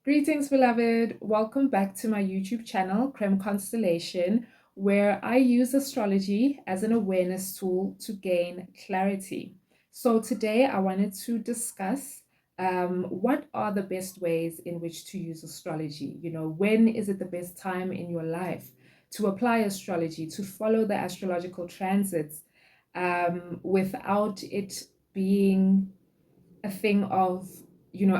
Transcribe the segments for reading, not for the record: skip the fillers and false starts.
Greetings, beloved. Welcome back to my YouTube channel, Creme Constellation, where I use astrology as an awareness tool to gain clarity. So, today I wanted to discuss what are the best ways in which to use astrology. When is it the best time in your life to apply astrology, to follow the astrological transits without it being a thing of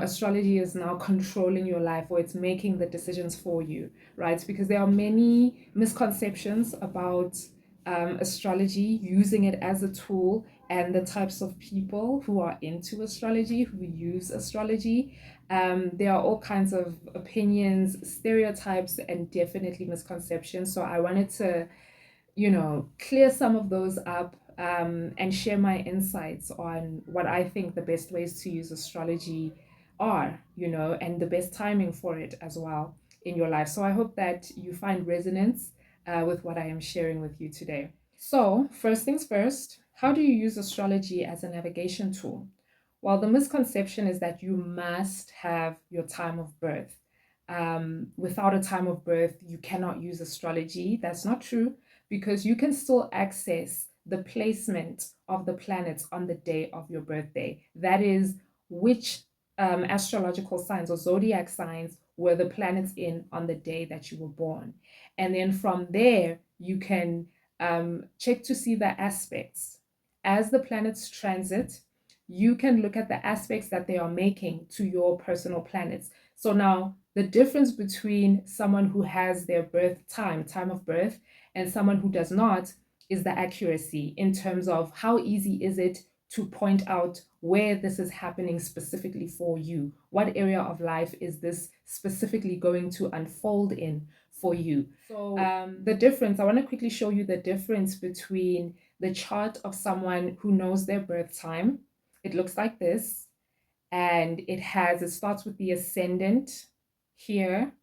astrology is now controlling your life or it's making the decisions for you, right? Because there are many misconceptions about astrology, using it as a tool, and the types of people who are into astrology, who use astrology. There are all kinds of opinions, stereotypes, and definitely misconceptions. So I wanted to clear some of those up, and share my insights on what I think the best ways to use astrology are, and the best timing for it as well in your life. So I hope that you find resonance with what I am sharing with you today. So, first things first, how do you use astrology as a navigation tool? Well, the misconception is that you must have your time of birth. Without a time of birth, you cannot use astrology. That's not true because you can still access the placement of the planets on the day of your birthday. That is, which astrological signs or zodiac signs were the planets in on the day that you were born. And then from there, you can check to see the aspects. As the planets transit, you can look at the aspects that they are making to your personal planets. So now, the difference between someone who has their time of birth, and someone who does not is the accuracy in terms of how easy is it to point out where this is happening specifically for you. What area of life is this specifically going to unfold in for you? So, the difference, I want to quickly show you the difference between the chart of someone who knows their birth time. It looks like this, and it starts with the ascendant here,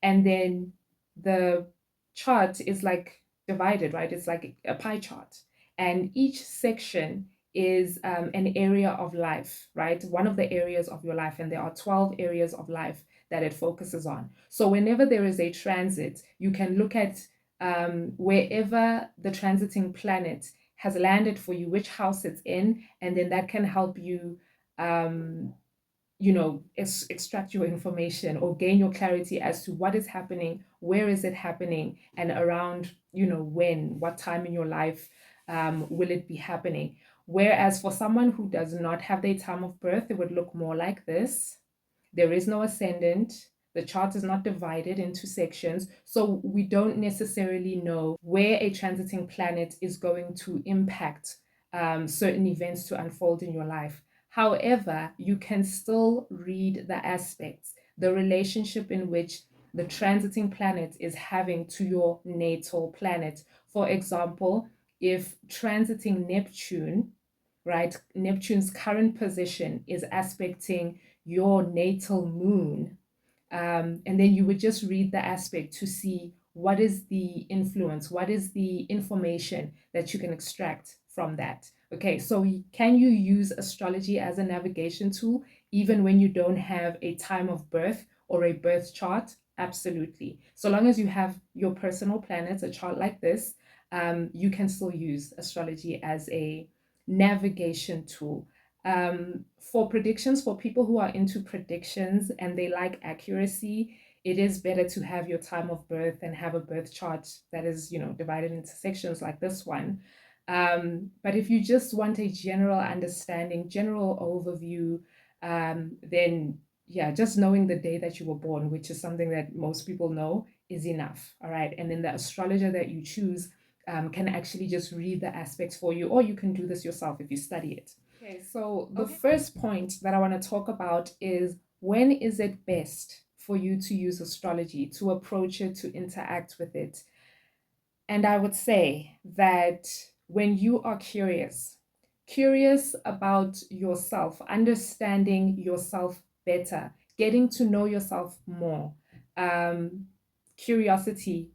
and then the chart is like divided, right? It's like a pie chart, and each section is an area of life, right? One of the areas of your life, and there are 12 areas of life that it focuses on. So whenever there is a transit, you can look at wherever the transiting planet has landed for you, which house it's in, and then that can help you um, extract your information or gain your clarity as to what is happening, where is it happening, and around, what time in your life will it be happening. Whereas for someone who does not have their time of birth, it would look more like this. There is no ascendant. The chart is not divided into sections. So we don't necessarily know where a transiting planet is going to impact certain events to unfold in your life. However, you can still read the aspects, the relationship in which the transiting planet is having to your natal planet. For example, if transiting Neptune, right, Neptune's current position is aspecting your natal moon, and then you would just read the aspect to see what is the influence, what is the information that you can extract from that. Okay, so can you use astrology as a navigation tool even when you don't have a time of birth or a birth chart? Absolutely. So long as you have your personal planets, a chart like this, you can still use astrology as a navigation tool. For predictions, for people who are into predictions and they like accuracy, it is better to have your time of birth and have a birth chart that is, divided into sections like this one. But if you just want a general understanding, general overview, then yeah, just knowing the day that you were born, which is something that most people know, is enough. All right. And then the astrologer that you choose can actually just read the aspects for you, or you can do this yourself if you study it. Okay, so the first point that I want to talk about is, when is it best for you to use astrology, to approach it, to interact with it? And I would say that when you are curious about yourself, understanding yourself better, getting to know yourself more, curiosity,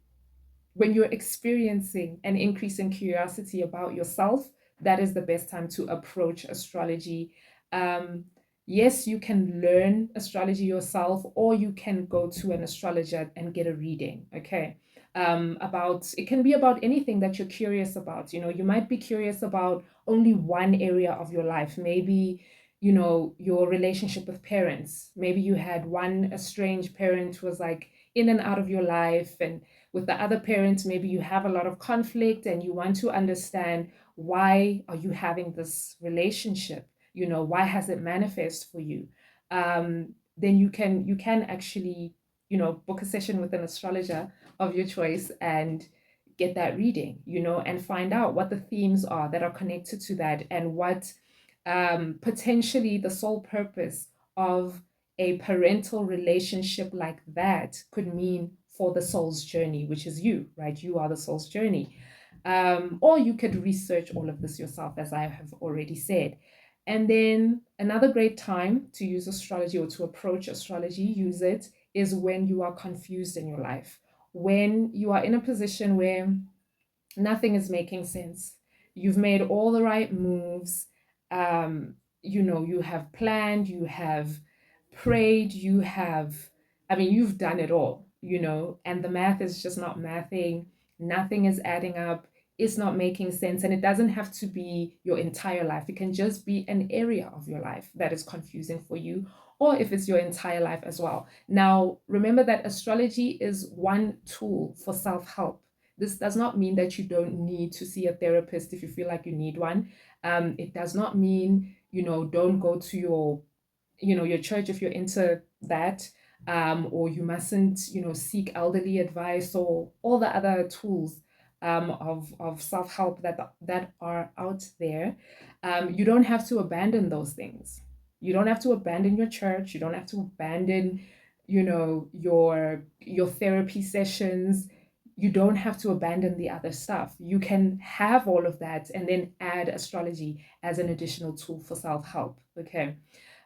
when you're experiencing an increase in curiosity about yourself, that is the best time to approach astrology. Um, Yes, you can learn astrology yourself, or you can go to an astrologer and get a reading. Okay. About it can be about anything that you're curious about. You might be curious about only one area of your life. Maybe, your relationship with parents. Maybe you had one estranged parent who was like in and out of your life, and with the other parents, maybe you have a lot of conflict and you want to understand why are you having this relationship. Why has it manifest for you. Then you can actually book a session with an astrologer of your choice and get that reading, and find out what the themes are that are connected to that, and what potentially the sole purpose of a parental relationship like that could mean for the soul's journey, which is you, right? You are the soul's journey. Or you could research all of this yourself, as I have already said. And then another great time to use astrology, or to approach astrology, use it, is when you are confused in your life, when you are in a position where nothing is making sense. You've made all the right moves. You have planned, you have prayed, you've done it all, and the math is just not mathing. Nothing is adding up. It's not making sense. And it doesn't have to be your entire life. It can just be an area of your life that is confusing for you, or if it's your entire life as well. Now, remember that astrology is one tool for self help. This does not mean that you don't need to see a therapist if you feel like you need one. It does not mean, don't go to your church if you're into that, or you mustn't, seek elderly advice, or all the other tools of self-help that are out there. You don't have to abandon those things. You don't have to abandon your church. You don't have to abandon, your therapy sessions. You don't have to abandon the other stuff. You can have all of that and then add astrology as an additional tool for self-help. Okay.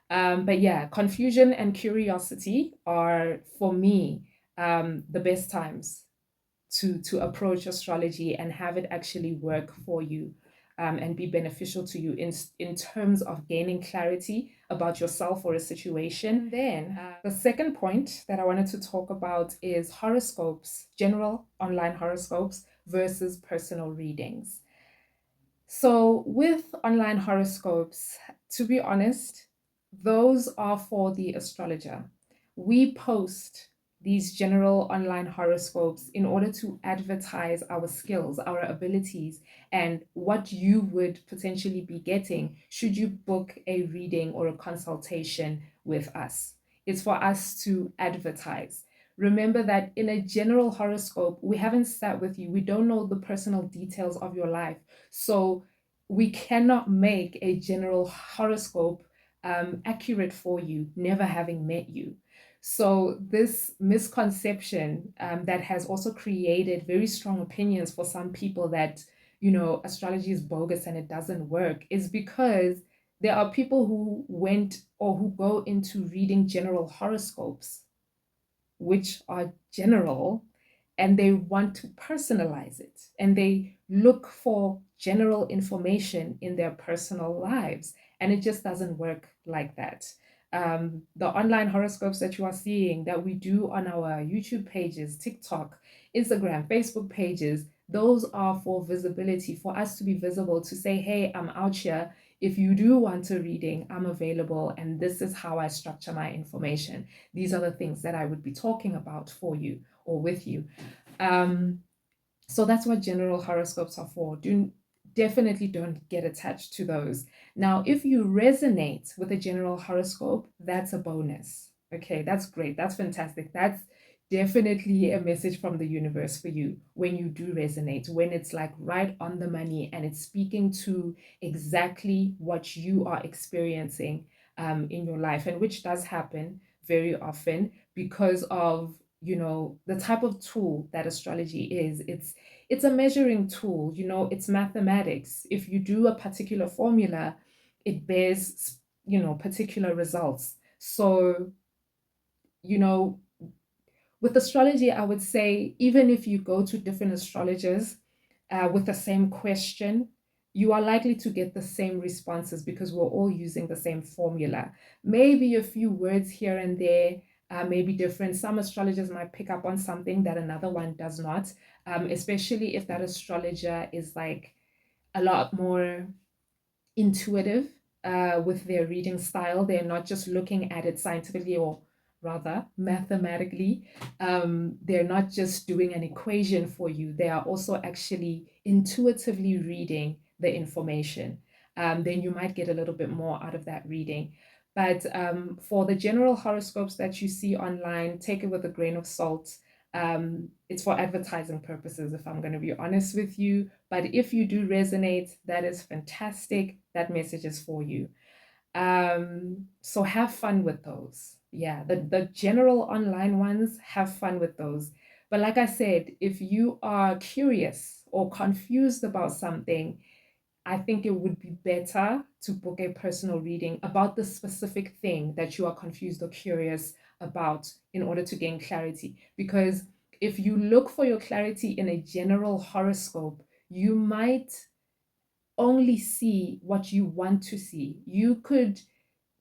But yeah, confusion and curiosity are, for me, the best times to approach astrology and have it actually work for you, and be beneficial to you in terms of gaining clarity about yourself or a situation. And then the second point that I wanted to talk about is horoscopes, general online horoscopes versus personal readings. So, with online horoscopes, to be honest, those are for the astrologer. We post these general online horoscopes in order to advertise our skills, our abilities, and what you would potentially be getting should you book a reading or a consultation with us. It's for us to advertise. Remember that in a general horoscope, we haven't sat with you, we don't know the personal details of your life. So we cannot make a general horoscope accurate for you, never having met you. So, this misconception that has also created very strong opinions for some people that, astrology is bogus and it doesn't work, is because there are people who went or who go into reading general horoscopes, which are general, and they want to personalize it, and they look for general information in their personal lives, and it just doesn't work like that. The online horoscopes that you are seeing that we do on our YouTube pages, TikTok, Instagram, Facebook pages, those are for visibility, for us to be visible, to say, hey, I'm out here. If you do want a reading, I'm available, and this is how I structure my information. These are the things that I would be talking about for you or with you. So that's what general horoscopes are for. Definitely don't get attached to those. Now, if you resonate with a general horoscope, that's a bonus. Okay, that's great. That's fantastic. That's definitely a message from the universe for you when you do resonate, when it's like right on the money and it's speaking to exactly what you are experiencing in your life, and which does happen very often because of the type of tool that astrology is. It's a measuring tool, it's mathematics. If you do a particular formula, it bears particular results. So you know with astrology, I would say, even if you go to different astrologers with the same question, you are likely to get the same responses because we're all using the same formula. Maybe a few words here and there may be different. Some astrologers might pick up on something that another one does not, especially if that astrologer is like a lot more intuitive with their reading style. They're not just looking at it scientifically or rather mathematically. They're not just doing an equation for you, they are also actually intuitively reading the information. Then you might get a little bit more out of that reading. But for the general horoscopes that you see online, take it with a grain of salt. It's for advertising purposes, if I'm going to be honest with you. But if you do resonate, that is fantastic. That message is for you. So have fun with those. Yeah, the general online ones, have fun with those. But like I said, if you are curious or confused about something, I think it would be better to book a personal reading about the specific thing that you are confused or curious about in order to gain clarity. Because if you look for your clarity in a general horoscope, you might only see what you want to see. You could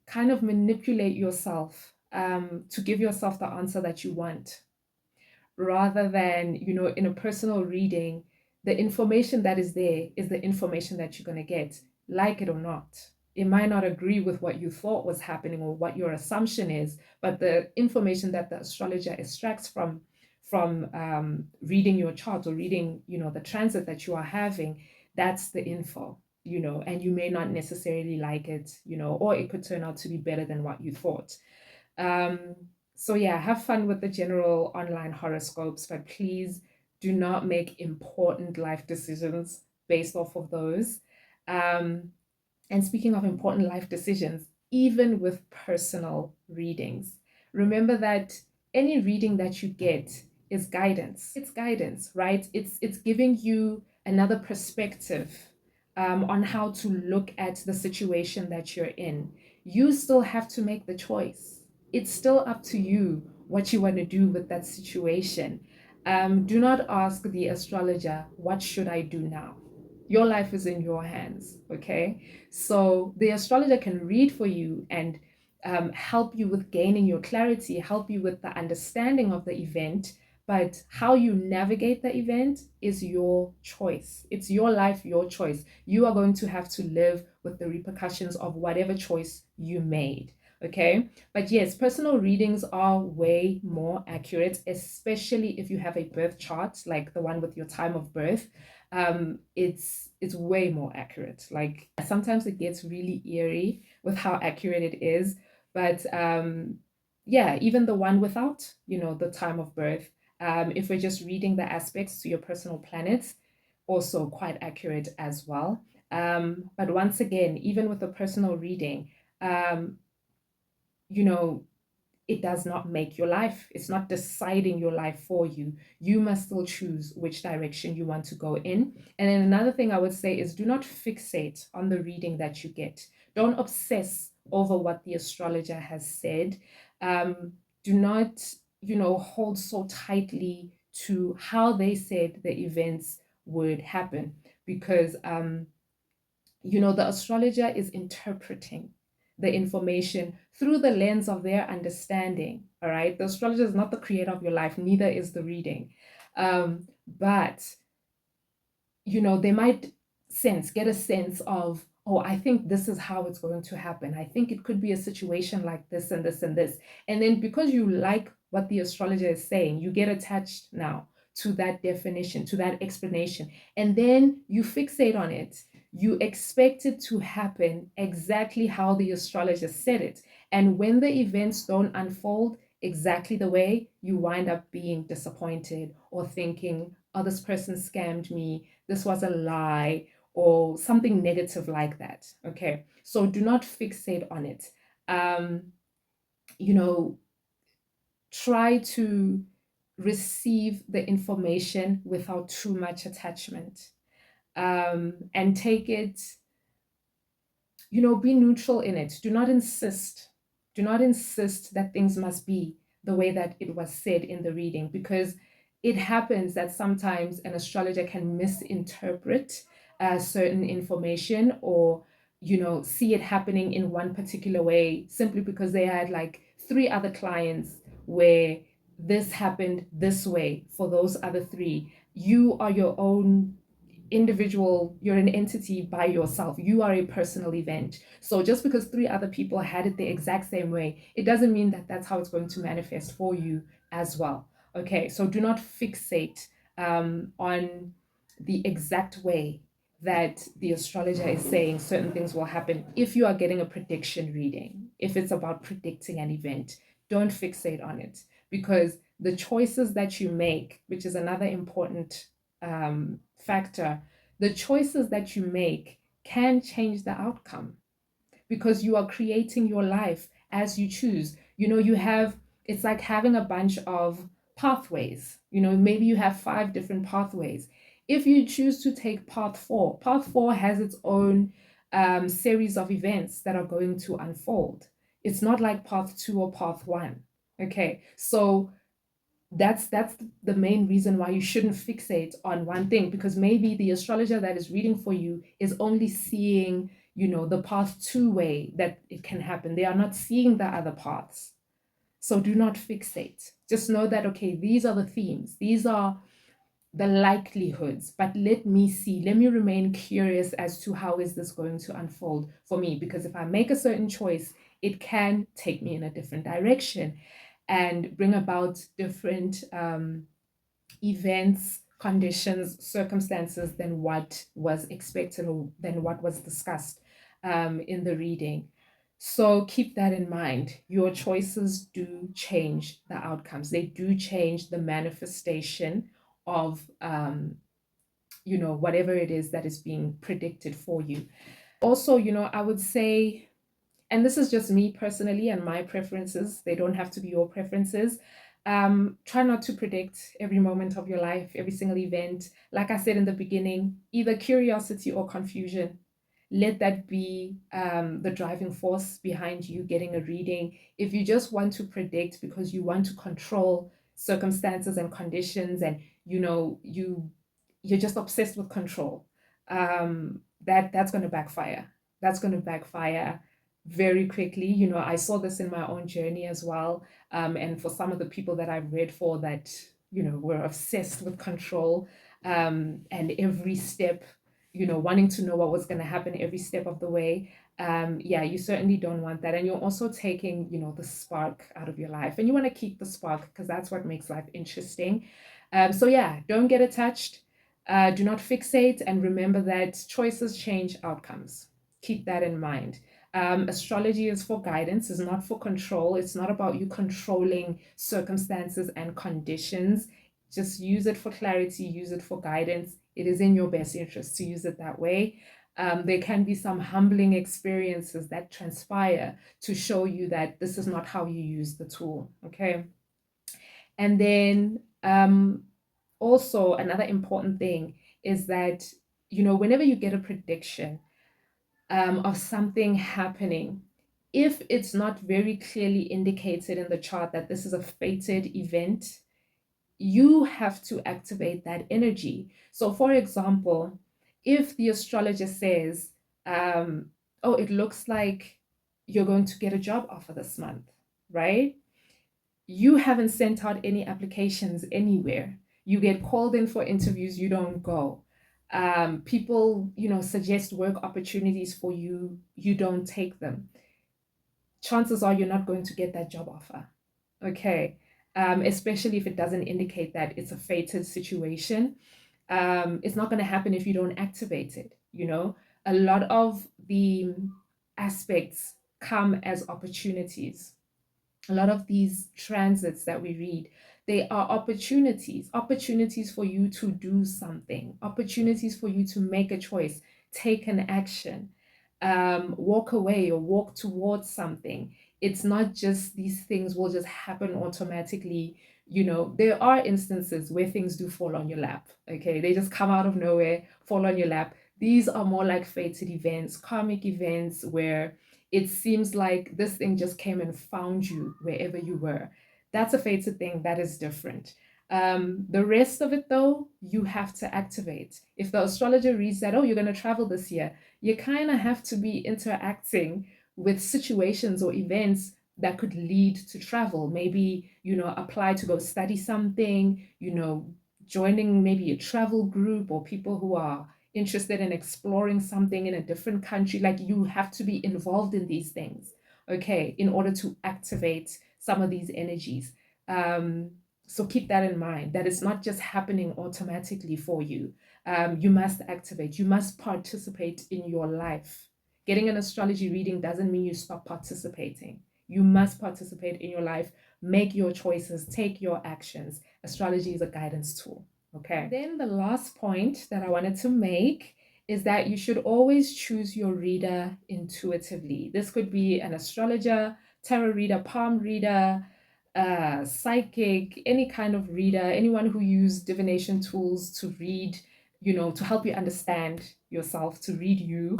kind of manipulate yourself to give yourself the answer that you want, rather than, in a personal reading, the information that is there is the information that you're going to get, like it or not. It might not agree with what you thought was happening or what your assumption is, but the information that the astrologer extracts from reading your chart or reading, the transit that you are having, that's the info, and you may not necessarily like it, or it could turn out to be better than what you thought. Um, so yeah, have fun with the general online horoscopes, but please do not make important life decisions based off of those. Um, and speaking of important life decisions, even with personal readings, remember that any reading that you get is guidance. It's guidance, right? It's giving you another perspective on how to look at the situation that you're in. You still have to make the choice. It's still up to you what you want to do with that situation. Do not ask the astrologer, what should I do now? Your life is in your hands, okay? So the astrologer can read for you and help you with gaining your clarity, help you with the understanding of the event, but how you navigate the event is your choice. It's your life, your choice. You are going to have to live with the repercussions of whatever choice you made. Okay, but yes, personal readings are way more accurate, especially if you have a birth chart like the one with your time of birth. It's way more accurate. Like sometimes it gets really eerie with how accurate it is, but yeah, even the one without, the time of birth, if we're just reading the aspects to your personal planets, also quite accurate as well. But once again, even with a personal reading, um, you know, it does not make your life. It's not deciding your life for you. You must still choose which direction you want to go in. And then another thing I would say is do not fixate on the reading that you get. Don't obsess over what the astrologer has said. Do not, hold so tightly to how they said the events would happen, because the astrologer is interpreting the information through the lens of their understanding. All right. The astrologer is not the creator of your life, neither is the reading. But they might get a sense of, oh, I think this is how it's going to happen. I think it could be a situation like this and this and this. And then because you like what the astrologer is saying, you get attached now to that definition, to that explanation. And then you fixate on it. You expect it to happen exactly how the astrologer said it. And when the events don't unfold exactly the way, you wind up being disappointed or thinking, oh, this person scammed me, this was a lie, or something negative like that. Okay, so do not fixate on it. You know, try to receive the information without too much attachment, and take it, be neutral in it. Do not insist. Do not insist that things must be the way that it was said in the reading, because it happens that sometimes an astrologer can misinterpret certain information, or see it happening in one particular way simply because they had like three other clients where this happened this way for those other three. You are your own individual, you're an entity by yourself. You are a personal event. So just because three other people had it the exact same way, it doesn't mean that that's how it's going to manifest for you as well. Okay, so do not fixate on the exact way that the astrologer is saying certain things will happen. If you are getting a prediction reading, if it's about predicting an event, don't fixate on it, because the choices that you make, which is another important factor, the choices that you make can change the outcome, because you are creating your life as you choose. You have, it's like having a bunch of pathways. Maybe you have five different pathways. If you choose to take path four has its own series of events that are going to unfold. It's not like path two or path one. Okay, so that's the main reason why you shouldn't fixate on one thing, because maybe the astrologer that is reading for you is only seeing the path two way that it can happen. They are not seeing the other paths. So do not fixate. Just know that, okay, these are the themes, these are the likelihoods, but let me remain curious as to how is this going to unfold for me, because if I make a certain choice, it can take me in a different direction and bring about different events, conditions, circumstances than what was expected or than what was discussed in the reading. So keep that in mind. Your choices do change the outcomes, they do change the manifestation of whatever it is that is being predicted for you. Also, I would say, and this is just me personally and my preferences, they don't have to be your preferences. Try not to predict every moment of your life, every single event. Like I said in the beginning, either curiosity or confusion. Let that be the driving force behind you getting a reading. If you just want to predict because you want to control circumstances and conditions, and you're just obsessed with control, that's going to backfire. That's going to backfire very quickly. I saw this in my own journey as well. And for some of the people that I've read for that, were obsessed with control, and every step, wanting to know what was going to happen every step of the way. Yeah, you certainly don't want that. And you're also taking, the spark out of your life. And you want to keep the spark because that's what makes life interesting. So yeah, don't get attached. Do not fixate, and remember that choices change outcomes. Keep that in mind. Astrology is for guidance, it's not for control. It's not about you controlling circumstances and conditions. Just use it for clarity, use it for guidance. It is in your best interest to use it that way. There can be some humbling experiences that transpire to show you that this is not how you use the tool. Okay. And then also, another important thing is that, whenever you get a prediction of something happening, if it's not very clearly indicated in the chart that this is a fated event, you have to activate that energy. So, for example, if the astrologer says, oh, it looks like you're going to get a job offer this month, right? You haven't sent out any applications anywhere. You get called in for interviews, you don't go. People, suggest work opportunities for you, you don't take them. Chances are you're not going to get that job offer. Okay. Especially if it doesn't indicate that it's a fated situation. It's not going to happen if you don't activate it. A lot of the aspects come as opportunities. A lot of these transits that we read, they are opportunities for you to do something, opportunities for you to make a choice, take an action, walk away or walk towards something. It's not just these things will just happen automatically. There are instances where things do fall on your lap. Okay, they just come out of nowhere, fall on your lap. These are more like fated events, karmic events, where it seems like this thing just came and found you wherever you were. That's a fated thing, that is different. The rest of it, though, you have to activate. If the astrologer reads that, oh, you're going to travel this year, you kind of have to be interacting with situations or events that could lead to travel. Maybe, apply to go study something, joining maybe a travel group or people who are interested in exploring something in a different country. Like you have to be involved in these things, okay, in order to activate some of these energies. Um, so keep that in mind, that it's not just happening automatically for you. You must activate, you must participate in your life. Getting an astrology reading doesn't mean you stop participating. You must participate in your life, make your choices, take your actions. Astrology is a guidance tool. Okay. And then the last point that I wanted to make is that you should always choose your reader intuitively. This could be an astrologer, tarot reader, palm reader, psychic, any kind of reader, anyone who uses divination tools to read, to help you understand yourself, to read you.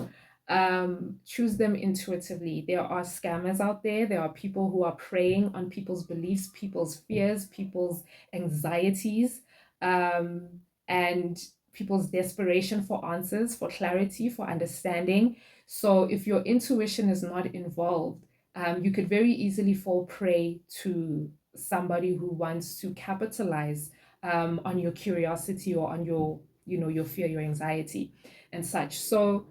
Choose them intuitively. There are scammers out there. There are people who are preying on people's beliefs, people's fears, people's anxieties, um, and people's desperation for answers, for clarity, for understanding. So if your intuition is not involved, you could very easily fall prey to somebody who wants to capitalize on your curiosity or on your fear, your anxiety, and such. So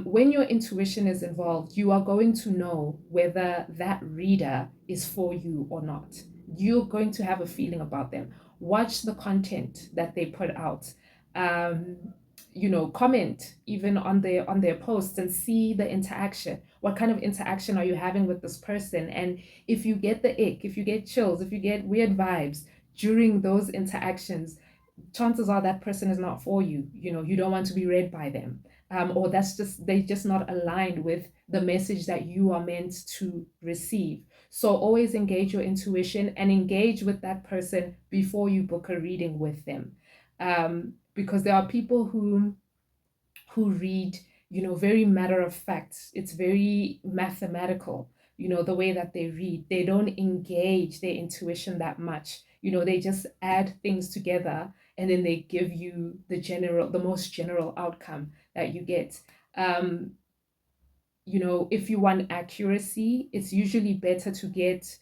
when your intuition is involved, you are going to know whether that reader is for you or not. You're going to have a feeling about them. Watch the content that they put out. Um, comment even on their posts and see the interaction. What kind of interaction are you having with this person? And if you get the ick, if you get chills, if you get weird vibes during those interactions, chances are that person is not for you. You don't want to be read by them. Or they just not aligned with the message that you are meant to receive. So always engage your intuition and engage with that person before you book a reading with them. Because there are people who read, very matter of fact. It's very mathematical, the way that they read. They don't engage their intuition that much. They just add things together and then they give you the most general outcome that you get. Um, if you want accuracy, it's usually better to get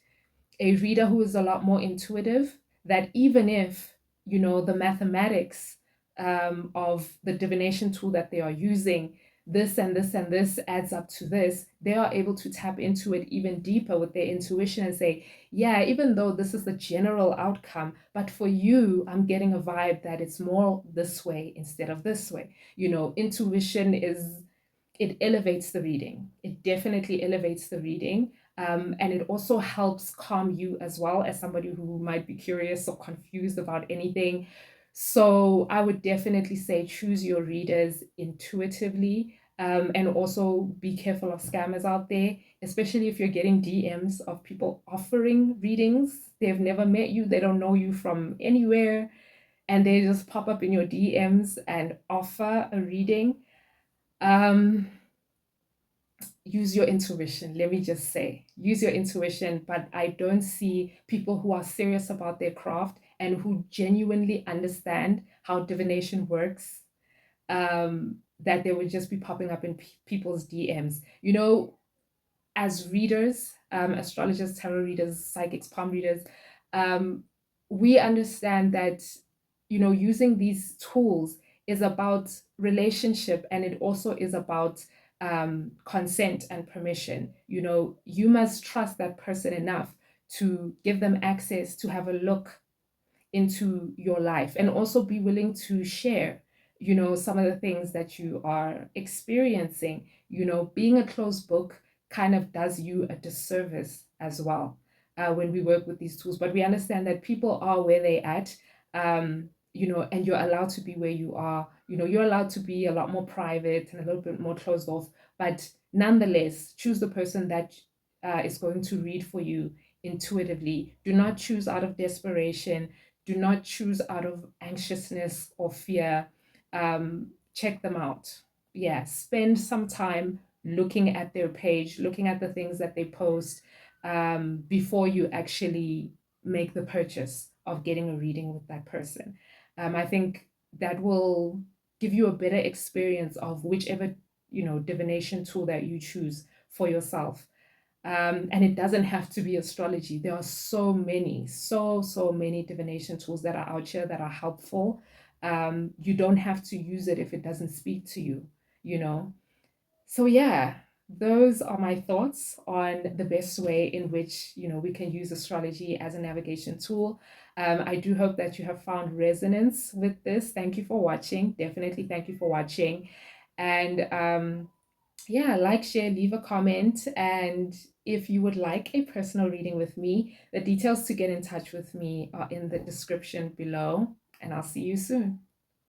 a reader who is a lot more intuitive, that even if the mathematics of the divination tool that they are using, this and this and this adds up to this, they are able to tap into it even deeper with their intuition and say, yeah, even though this is the general outcome, but for you, I'm getting a vibe that it's more this way instead of this way. Intuition is, it elevates the reading. It definitely elevates the reading. And it also helps calm you as well, as somebody who might be curious or confused about anything. So I would definitely say choose your readers intuitively, and also be careful of scammers out there, especially if you're getting DMs of people offering readings. They've never met you, they don't know you from anywhere, and they just pop up in your DMs and offer a reading. Um, Use your intuition. Let me just say, use your intuition. But I don't see people who are serious about their craft and who genuinely understand how divination works, that they would just be popping up in people's DMs. As readers, astrologers, tarot readers, psychics, palm readers, um, we understand that, using these tools is about relationship, and it also is about consent and permission. You must trust that person enough to give them access to have a look into your life, and also be willing to share some of the things that you are experiencing. Being a closed book kind of does you a disservice as well, when we work with these tools. But we understand that people are where they at, and you're allowed to be where you are. You're allowed to be a lot more private and a little bit more closed off, but nonetheless choose the person that is going to read for you intuitively. Do not choose out of desperation. Do not choose out of anxiousness or fear. Check them out. Yeah, spend some time looking at their page, looking at the things that they post, before you actually make the purchase of getting a reading with that person. I think that will give you a better experience of whichever, divination tool that you choose for yourself. And it doesn't have to be astrology. There are so many, so many divination tools that are out here that are helpful. You don't have to use it if it doesn't speak to you, you know. So yeah, those are my thoughts on the best way in which, we can use astrology as a navigation tool. I do hope that you have found resonance with this. Thank you for watching. Definitely thank you for watching. And yeah, like, share, leave a comment. And if you would like a personal reading with me, the details to get in touch with me are in the description below. And I'll see you soon.